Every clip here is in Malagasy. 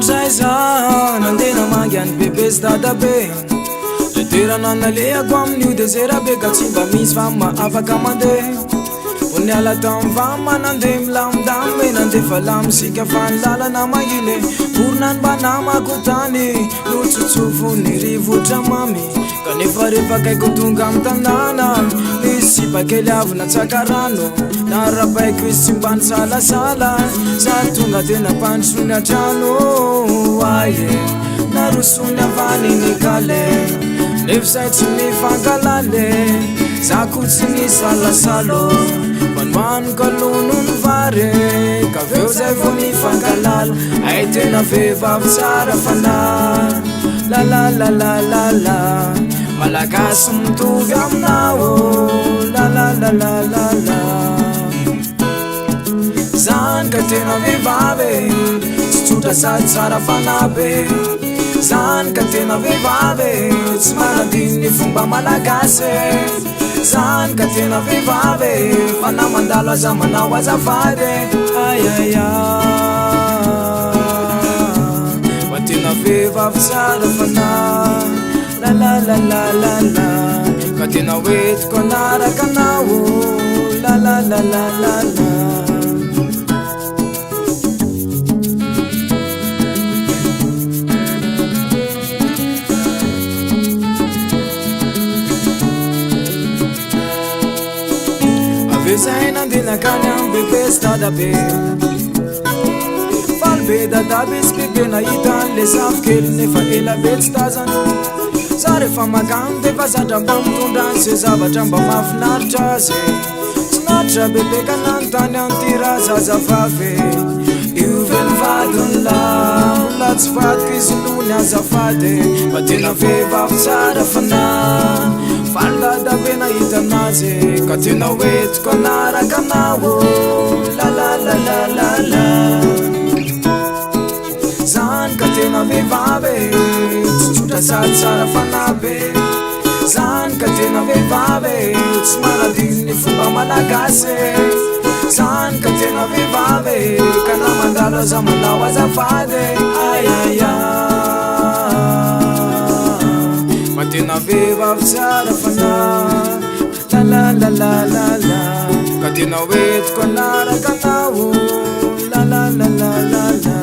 Zay nandena mangiany bebe sy dadabe le toerana naleako amin'io de zera be ka tsy mba misy fa afaka mandeha ony ala tamy vama nandeha milamindamy nandefa lamosika fa ny lalana mangile vorona ny mba namako tany no tsotsofony rivotra mamy kanefa rehefa kaiko tonga amy tanàna misy sipakely avy natsaka rano na rabaiko izy tsy mba ny salasala za tonga tena mpandrosony atrano aye narosony avany ny kale nefa zay tsy mifankalale za ko tsy ny salasalo manoano kalono ny vare ka veo zay vo mifankalala ay tena vehivavy tsara fana lalalalalala malagasy mitovy aminao lalalalalala zany ka tena vehivavy tsy tsotra sady tsara fanabe zany ka tena vehivavy tsy manadiny ny fomba malagasy zany ka tena vehivavy fana mandalo aza manao azafady ayaya fa tena vehivavy tsara fana lalalalalala ka tena hoetiko anaraka anao lalalalalala zay nandinakany am bebe sy dadabe faly be dadabe sy bebe nahita an'le safy kely nefa ela be tsy tazany za rehefa makany defa zatra mba mitondra any ze zavatra mba mahafinaritra azy tsy naritra bebe ka nanontany anty raha zazavavy io velivadiny la tsy vadiko izy lony azafady mba tena vehivavy tsara fana faly dadabe nahita anazy ka tena hoetiko anaraka anao lalalalalala zany ka tena vehivavy tsy tsotra sady tsara fanabe zany ka tena vehivavy tsy manadiny ny fomba malagasy zany ka tena vehivavy ka na mandalo aza manao azafady ayaya ma tena vehivavy tsara fana lalalalalala ka tena hoetiko anaraka anao lalalalalala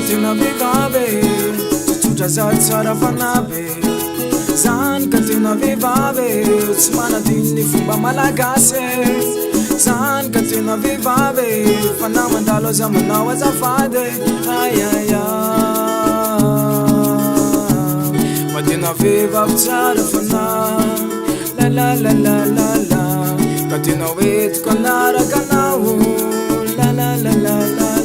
tena vehivavy tsy tsotra sady tsara fanabe zany ka tena vehivavy tsy manadiny ny fomba malagasy zany ka tena vehivavy fana mandalo aza manao azafady ayaya fa tena vehivavy tsara fana lalalalalala ka tena hoetiko anaraka anao lalalalalala